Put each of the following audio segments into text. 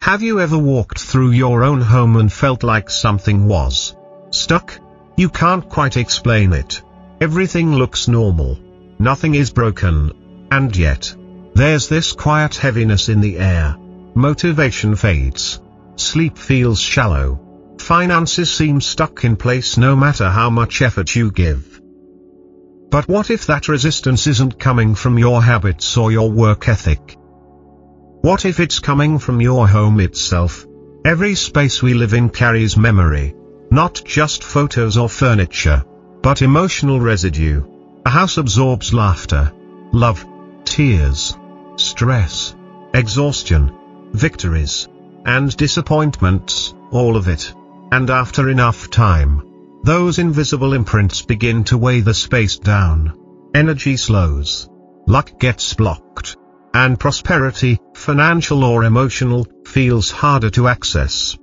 Have you ever walked through your own home and felt like something was stuck? You can't quite explain it. Everything looks normal. Nothing is broken. And yet, there's this quiet heaviness in the air. Motivation fades. Sleep feels shallow. Finances seem stuck in place no matter how much effort you give. But what if that resistance isn't coming from your habits or your work ethic? What if it's coming from your home itself? Every space we live in carries memory. Not just photos or furniture, but emotional residue. A house absorbs laughter, love, tears, stress, exhaustion, victories, and disappointments, all of it. And after enough time, those invisible imprints begin to weigh the space down. Energy slows. Luck gets blocked. And prosperity, financial or emotional, feels harder to access.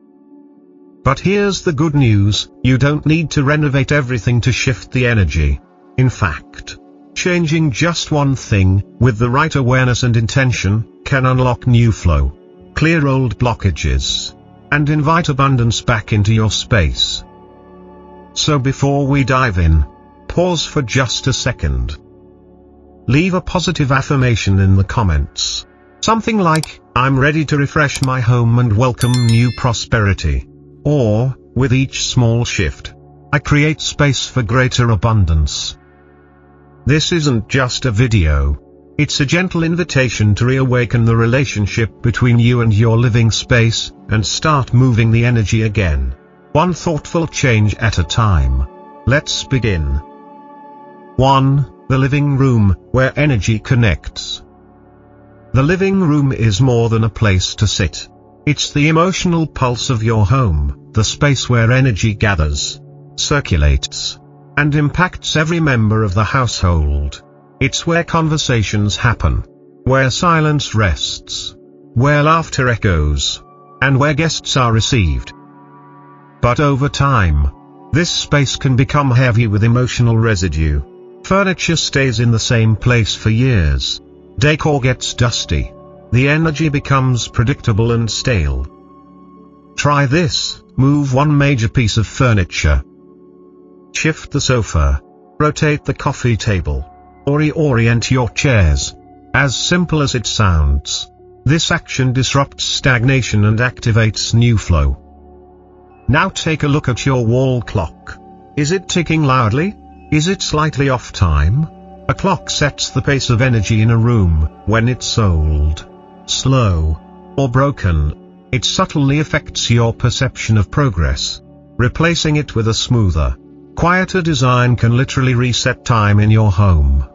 But here's the good news, you don't need to renovate everything to shift the energy. In fact, changing just one thing, with the right awareness and intention, can unlock new flow, clear old blockages, and invite abundance back into your space. So before we dive in, pause for just a second. Leave a positive affirmation in the comments. Something like, I'm ready to refresh my home and welcome new prosperity. Or, with each small shift, I create space for greater abundance. This isn't just a video. It's a gentle invitation to reawaken the relationship between you and your living space, and start moving the energy again. One thoughtful change at a time. Let's begin. 1. The living room, where energy connects. The living room is more than a place to sit. It's the emotional pulse of your home, the space where energy gathers, circulates, and impacts every member of the household. It's where conversations happen, where silence rests, where laughter echoes, and where guests are received. But over time, this space can become heavy with emotional residue. Furniture stays in the same place for years. Decor gets dusty. The energy becomes predictable and stale. Try this: move one major piece of furniture. Shift the sofa. Rotate the coffee table. Or reorient your chairs. As simple as it sounds, this action disrupts stagnation and activates new flow. Now take a look at your wall clock. Is it ticking loudly? Is it slightly off time? A clock sets the pace of energy in a room. When it's old, slow, or broken, it subtly affects your perception of progress. Replacing it with a smoother, quieter design can literally reset time in your home.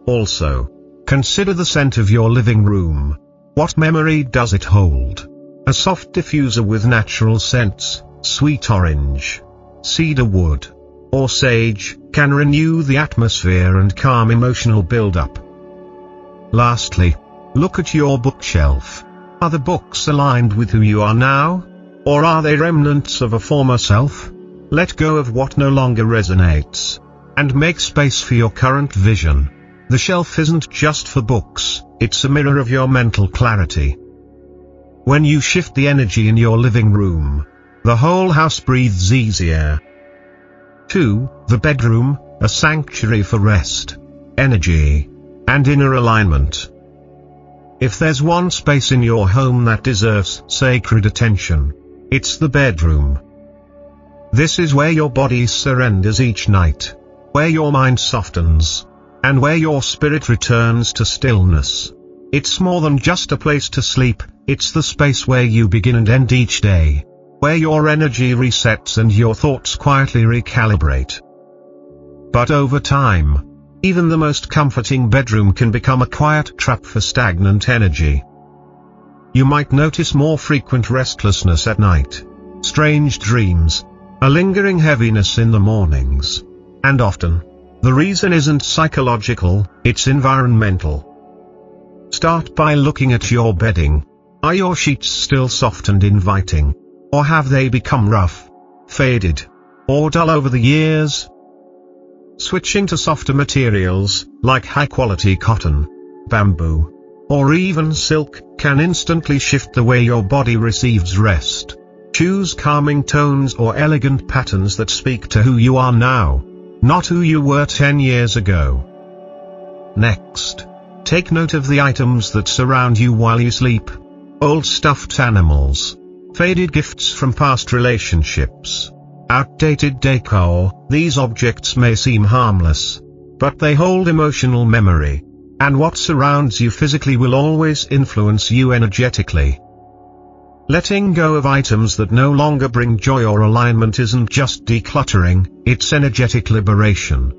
Also, consider the scent of your living room. What memory does it hold? A soft diffuser with natural scents, sweet orange, cedar wood, or sage, can renew the atmosphere and calm emotional build-up. Lastly, look at your bookshelf. Are the books aligned with who you are now? Or are they remnants of a former self? Let go of what no longer resonates, and make space for your current vision. The shelf isn't just for books, it's a mirror of your mental clarity. When you shift the energy in your living room, the whole house breathes easier. 2. The bedroom, a sanctuary for rest, energy, and inner alignment. If there's one space in your home that deserves sacred attention, it's the bedroom. This is where your body surrenders each night, where your mind softens, and where your spirit returns to stillness. It's more than just a place to sleep, it's the space where you begin and end each day, where your energy resets and your thoughts quietly recalibrate. But over time, even the most comforting bedroom can become a quiet trap for stagnant energy. You might notice more frequent restlessness at night, strange dreams, a lingering heaviness in the mornings. And often, the reason isn't psychological, it's environmental. Start by looking at your bedding. Are your sheets still soft and inviting? Or have they become rough, faded, or dull over the years? Switching to softer materials, like high-quality cotton, bamboo, or even silk, can instantly shift the way your body receives rest. Choose calming tones or elegant patterns that speak to who you are now, not who you were 10 years ago. Next, take note of the items that surround you while you sleep. Old stuffed animals, faded gifts from past relationships, outdated decor. These objects may seem harmless, but they hold emotional memory, and what surrounds you physically will always influence you energetically. Letting go of items that no longer bring joy or alignment isn't just decluttering, it's energetic liberation.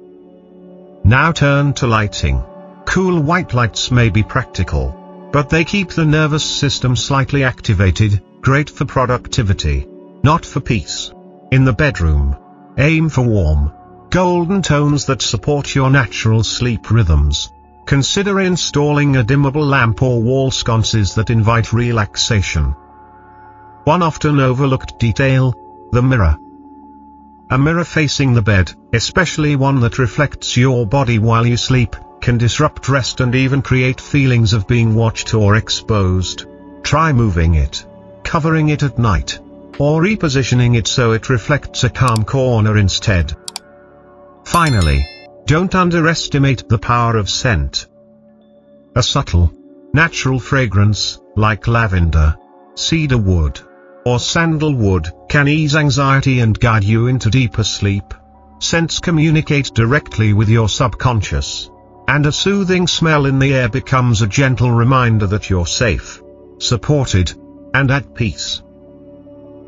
Now turn to lighting. Cool white lights may be practical, but they keep the nervous system slightly activated, great for productivity, not for peace. In the bedroom, aim for warm, golden tones that support your natural sleep rhythms. Consider installing a dimmable lamp or wall sconces that invite relaxation. One often overlooked detail: the mirror. A mirror facing the bed, especially one that reflects your body while you sleep, can disrupt rest and even create feelings of being watched or exposed. Try moving it, covering it at night, or repositioning it so it reflects a calm corner instead. Finally, don't underestimate the power of scent. A subtle, natural fragrance, like lavender, cedar wood, or sandalwood, can ease anxiety and guide you into deeper sleep. Scents communicate directly with your subconscious, and a soothing smell in the air becomes a gentle reminder that you're safe, supported, and at peace.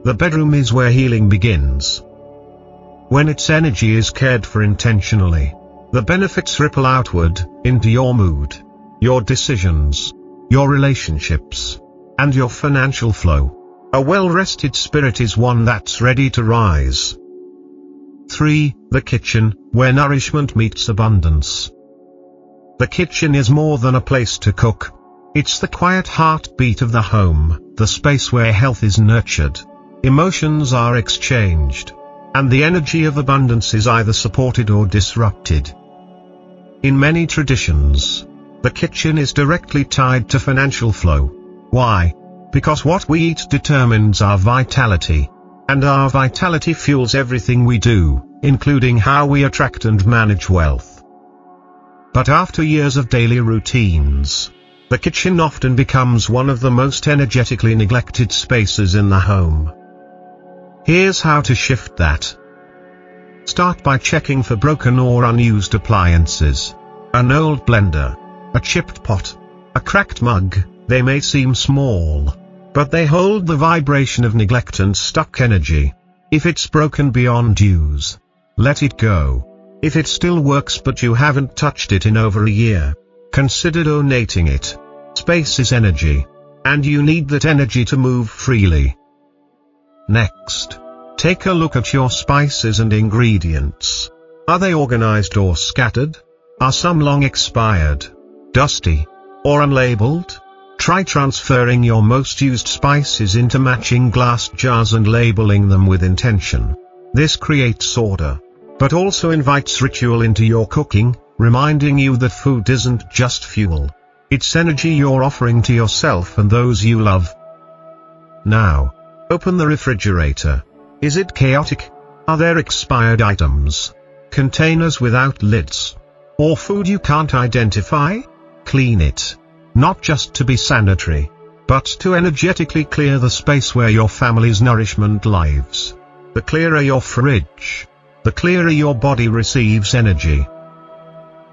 The bedroom is where healing begins. When its energy is cared for intentionally, the benefits ripple outward, into your mood, your decisions, your relationships, and your financial flow. A well-rested spirit is one that's ready to rise. 3. The kitchen, where nourishment meets abundance. The kitchen is more than a place to cook. It's the quiet heartbeat of the home, the space where health is nurtured, emotions are exchanged, and the energy of abundance is either supported or disrupted. In many traditions, the kitchen is directly tied to financial flow. Why? Because what we eat determines our vitality, and our vitality fuels everything we do, including how we attract and manage wealth. But after years of daily routines, the kitchen often becomes one of the most energetically neglected spaces in the home. Here's how to shift that. Start by checking for broken or unused appliances. An old blender, a chipped pot, a cracked mug. They may seem small, but they hold the vibration of neglect and stuck energy. If it's broken beyond use, let it go. If it still works but you haven't touched it in over a year, consider donating it. Space is energy, and you need that energy to move freely. Next, take a look at your spices and ingredients. Are they organized or scattered? Are some long expired, dusty, or unlabeled? Try transferring your most used spices into matching glass jars and labeling them with intention. This creates order, but also invites ritual into your cooking, reminding you that food isn't just fuel. It's energy you're offering to yourself and those you love. Now, open the refrigerator. Is it chaotic? Are there expired items, containers without lids, or food you can't identify? Clean it. Not just to be sanitary, but to energetically clear the space where your family's nourishment lives. The clearer your fridge, the clearer your body receives energy.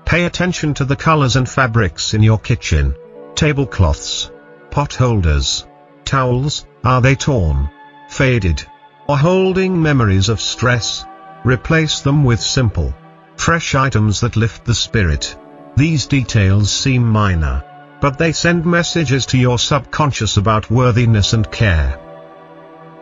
Pay attention to the colors and fabrics in your kitchen. Tablecloths, pot holders, towels, are they torn, faded, or holding memories of stress? Replace them with simple, fresh items that lift the spirit. These details seem minor, but they send messages to your subconscious about worthiness and care.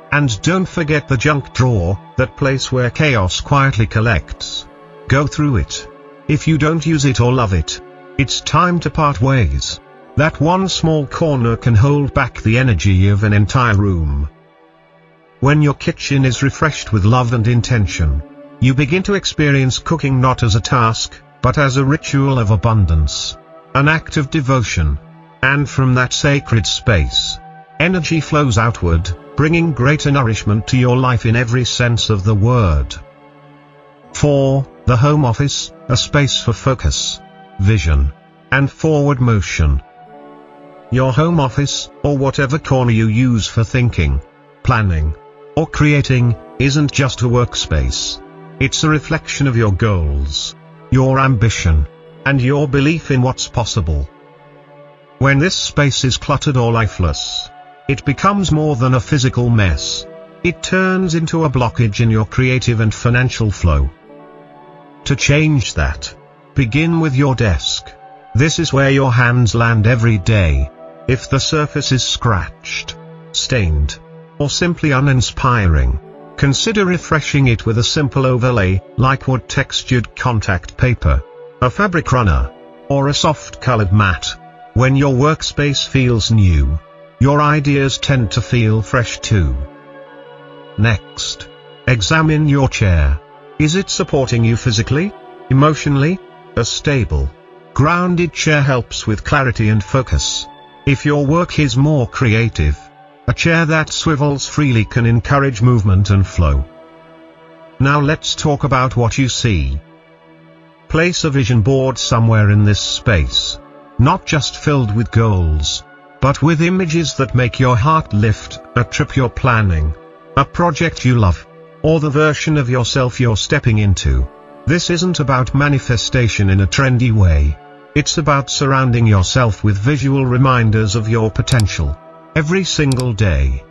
And don't forget the junk drawer, that place where chaos quietly collects. Go through it. If you don't use it or love it, it's time to part ways. That one small corner can hold back the energy of an entire room. When your kitchen is refreshed with love and intention, you begin to experience cooking not as a task, but as a ritual of abundance. An act of devotion, And from that sacred space, energy flows outward, bringing greater nourishment to your life in every sense of the word. 4. The home office, a space for focus, vision, and forward motion. Your home office, or whatever corner you use for thinking, planning, or creating, isn't just a workspace. It's a reflection of your goals, your ambition, and your belief in what's possible. When this space is cluttered or lifeless, it becomes more than a physical mess. It turns into a blockage in your creative and financial flow. To change that, begin with your desk. This is where your hands land every day. If the surface is scratched, stained, or simply uninspiring, consider refreshing it with a simple overlay, like wood textured contact paper, a fabric runner, or a soft colored mat. When your workspace feels new, your ideas tend to feel fresh too. Next, examine your chair. Is it supporting you physically, emotionally? A stable, grounded chair helps with clarity and focus. If your work is more creative, a chair that swivels freely can encourage movement and flow. Now let's talk about what you see. Place a vision board somewhere in this space. Not just filled with goals, but with images that make your heart lift, a trip you're planning, a project you love, or the version of yourself you're stepping into. This isn't about manifestation in a trendy way. It's about surrounding yourself with visual reminders of your potential, every single day.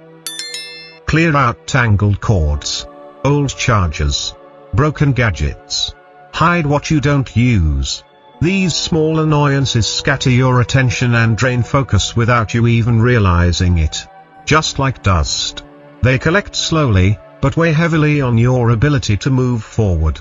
Clear out tangled cords, old chargers, broken gadgets. Hide what you don't use. These small annoyances scatter your attention and drain focus without you even realizing it. Just like dust, they collect slowly, but weigh heavily on your ability to move forward.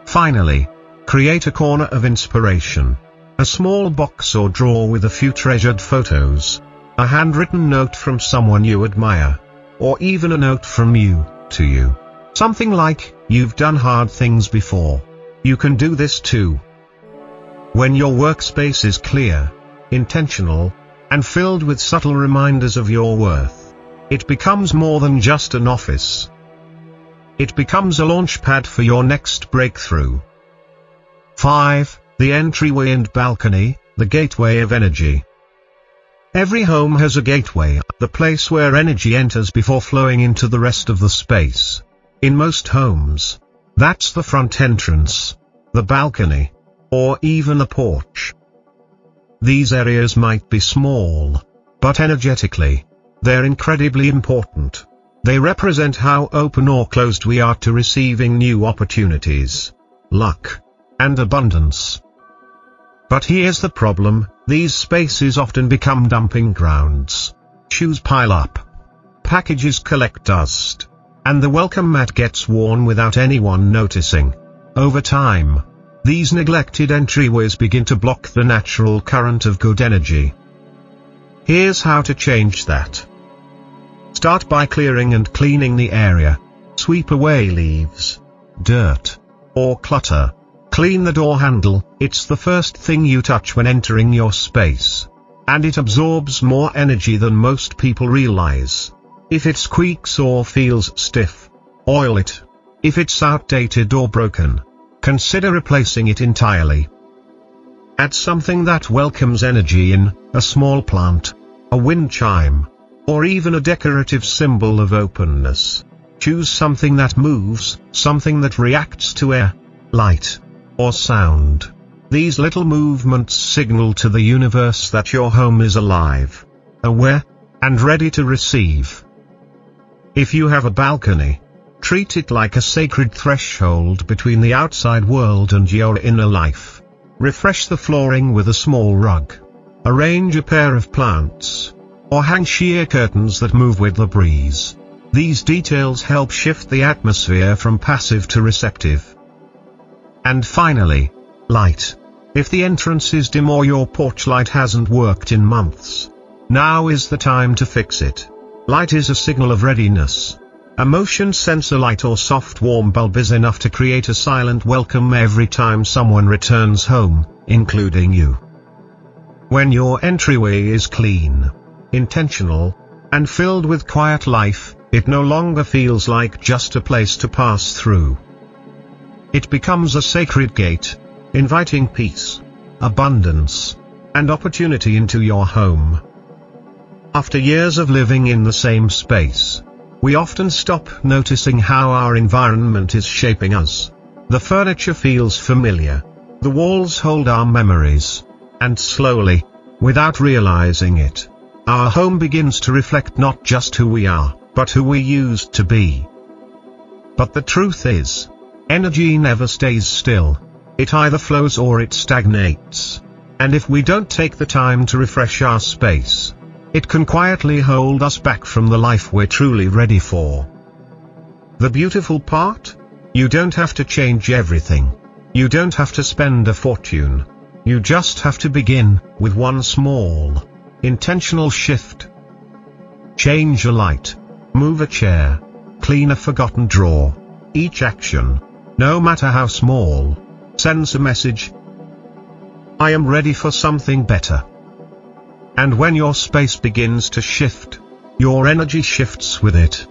Finally, create a corner of inspiration. A small box or drawer with a few treasured photos, a handwritten note from someone you admire, or even a note from you, to you. Something like, "You've done hard things before. You can do this too." When your workspace is clear, intentional, and filled with subtle reminders of your worth, it becomes more than just an office. It becomes a launchpad for your next breakthrough. 5. The entryway and balcony, the gateway of energy. Every home has a gateway, the place where energy enters before flowing into the rest of the space. In most homes, that's the front entrance, the balcony, or even a porch. These areas might be small, but energetically, they're incredibly important. They represent how open or closed we are to receiving new opportunities, luck, and abundance. But here's the problem, these spaces often become dumping grounds. Shoes pile up, packages collect dust, and the welcome mat gets worn without anyone noticing. Over time, these neglected entryways begin to block the natural current of good energy. Here's how to change that. Start by clearing and cleaning the area. Sweep away leaves, dirt, or clutter. Clean the door handle, it's the first thing you touch when entering your space. And it absorbs more energy than most people realize. If it squeaks or feels stiff, oil it. If it's outdated or broken, consider replacing it entirely. Add something that welcomes energy in, a small plant, a wind chime, or even a decorative symbol of openness. Choose something that moves, something that reacts to air, light, or sound. These little movements signal to the universe that your home is alive, aware, and ready to receive. If you have a balcony, treat it like a sacred threshold between the outside world and your inner life. Refresh the flooring with a small rug. Arrange a pair of plants, or hang sheer curtains that move with the breeze. These details help shift the atmosphere from passive to receptive. And finally, light. If the entrance is dim or your porch light hasn't worked in months, now is the time to fix it. Light is a signal of readiness. A motion sensor light or soft warm bulb is enough to create a silent welcome every time someone returns home, including you. When your entryway is clean, intentional, and filled with quiet life, it no longer feels like just a place to pass through. It becomes a sacred gate, inviting peace, abundance, and opportunity into your home. After years of living in the same space, we often stop noticing how our environment is shaping us. The furniture feels familiar, the walls hold our memories, and slowly, without realizing it, our home begins to reflect not just who we are, but who we used to be. But the truth is, energy never stays still. It either flows or it stagnates. And if we don't take the time to refresh our space, it can quietly hold us back from the life we're truly ready for. The beautiful part? You don't have to change everything. You don't have to spend a fortune. You just have to begin with one small, intentional shift. Change a light, move a chair, clean a forgotten drawer. Each action, no matter how small, sends a message. I am ready for something better. And when your space begins to shift, your energy shifts with it.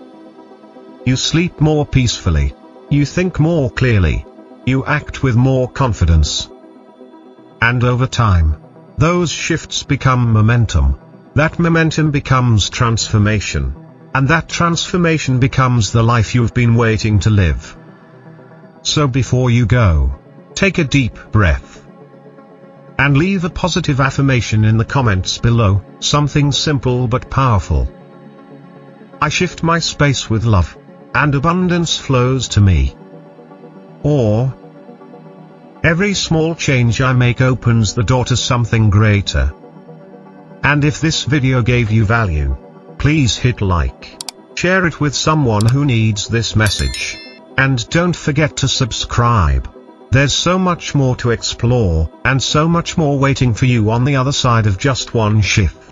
You sleep more peacefully. You think more clearly. You act with more confidence. And over time, those shifts become momentum. That momentum becomes transformation. And that transformation becomes the life you've been waiting to live. So before you go, take a deep breath. And leave a positive affirmation in the comments below, something simple but powerful. I shift my space with love, and abundance flows to me. Or, every small change I make opens the door to something greater. And if this video gave you value, please hit like, share it with someone who needs this message, and don't forget to subscribe. There's so much more to explore, and so much more waiting for you on the other side of just one shift.